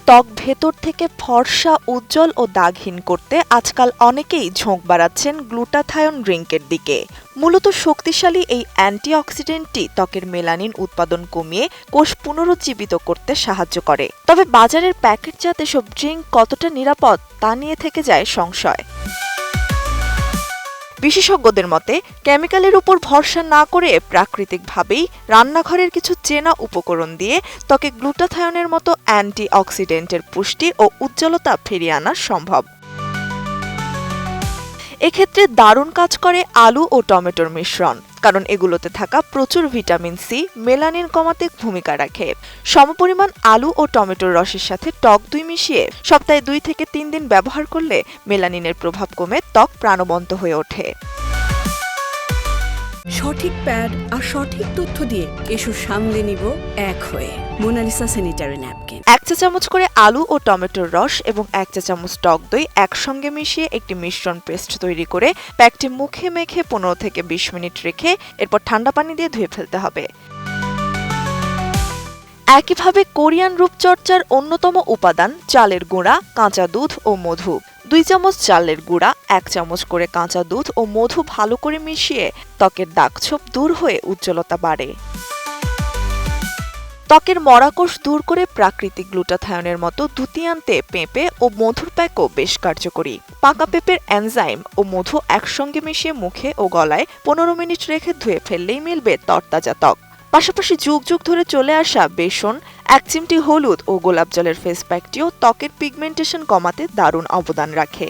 ত্বক ভেতর থেকে ফর্সা, উজ্জ্বল ও দাগহীন করতে আজকাল অনেকেই ঝোঁক বাড়াচ্ছেন গ্লুটাথায়ন ড্রিঙ্কের দিকে। মূলত শক্তিশালী এই অ্যান্টিঅক্সিডেন্টটি ত্বকের মেলানিন উৎপাদন কমিয়ে কোষ পুনরুজ্জীবিত করতে সাহায্য করে। তবে বাজারের প্যাকেটজাত এসব ড্রিঙ্ক কতটা নিরাপদ তা নিয়ে থেকে যায় সংশয়। বিশেষজ্ঞদের মতে, কেমিক্যালের উপর ভরসা না করে প্রাকৃতিকভাবেই রান্নাঘরের কিছু চেনা উপকরণ দিয়ে ত্বকে গ্লুটাথায়নের মতো অ্যান্টিঅক্সিডেন্টের পুষ্টি ও উজ্জ্বলতা ফিরিয়ে আনা সম্ভব। এক্ষেত্রে দারুণ কাজ করে আলু ও টমেটোর মিশ্রণ, কারণ এগুলোতে থাকা প্রচুর ভিটামিন সি মেলানিন কমাতে ভূমিকা রাখে। সমপরিমাণ আলু ও টমেটোর রসের সাথে টক দই মিশিয়ে সপ্তাহে 2 থেকে 3 দিন ব্যবহার করলে মেলানিনের প্রভাব কমে ত্বক প্রাণবন্ত হয়ে ওঠে। সঠিক প্যাড আর সঠিক তথ্য দিয়ে এসো সামলে নিব এক হয়ে মোনালিসা স্যানিটারি ন্যাপকিন। 1 চা চামচ করে আলু ও টমেটোর রস এবং 1 চা চামচ টক দই একসঙ্গে মিশিয়ে একটি মিশ্রণ পেস্ট তৈরি করে প্যাকটি মুখে মেখে 15 থেকে 20 মিনিট রেখে এরপর ঠান্ডা পানি দিয়ে ধুয়ে ফেলতে হবে। একইভাবে কোরিয়ান রূপচর্চার অন্যতম উপাদান চালের গুঁড়া, কাঁচা দুধ ও মধু। 2 চামচ চালের গুঁড়া, 1 চামচ করে কাঁচা দুধ ও মধু ভালো করে মিশিয়ে ত্বকের দাগছোপ দূর হয়ে উজ্জ্বলতা বাড়ে। ত্বকের মরাকোষ দূর করে প্রাকৃতিক গ্লুটাথায়নের মতো দ্যুতি আনতে পেঁপে ও মধুর প্যাকও বেশ কার্যকরী। পাকা পেঁপের এনজাইম ও মধু একসঙ্গে মিশিয়ে মুখে ও গলায় 15 মিনিট রেখে ধুয়ে ফেললেই মিলবে তরতাজা ত্বক। পাশাপাশি যুগ যুগ ধরে চলে আসা বেসন, 1 চিমটি হলুদ ও গোলাপ জলের ফেস প্যাকটিও ত্বকের পিগমেন্টেশন কমাতে দারুণ অবদান রাখে।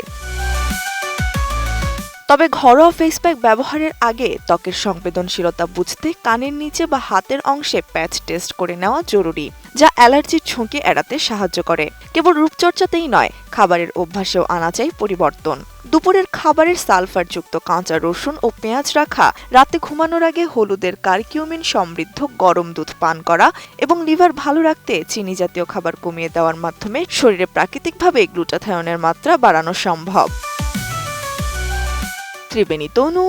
তবে ঘরোয়া ফেস প্যাক ব্যবহারের আগে ত্বকের সংবেদনশীলতা বুঝতে কানের নিচে বা হাতের অংশে প্যাচ টেস্ট করে নেওয়া জরুরি, যা অ্যালার্জির ঝুঁকি এড়াতে সাহায্য করে। কেবল রূপচর্চাতেই নয়, খাবারের অভ্যাসেও আনা চাই পরিবর্তন। দুপুরের খাবারের সালফারযুক্ত কাঁচা রসুন ও পেঁয়াজ রাখা, রাতে ঘুমানোর আগে হলুদের কারকিউমিন সমৃদ্ধ গরম দুধ পান করা এবং লিভার ভালো রাখতে চিনি জাতীয় খাবার কমিয়ে দেওয়ার মাধ্যমে শরীরে প্রাকৃতিকভাবে গ্লুটাথায়নের মাত্রা বাড়ানো সম্ভব। ত্রিবেণী তনু,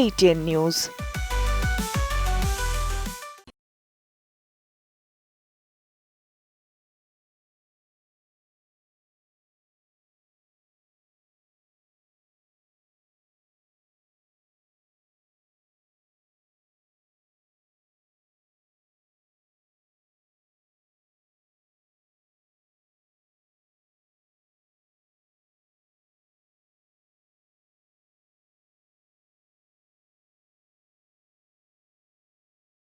ATN নিউজ।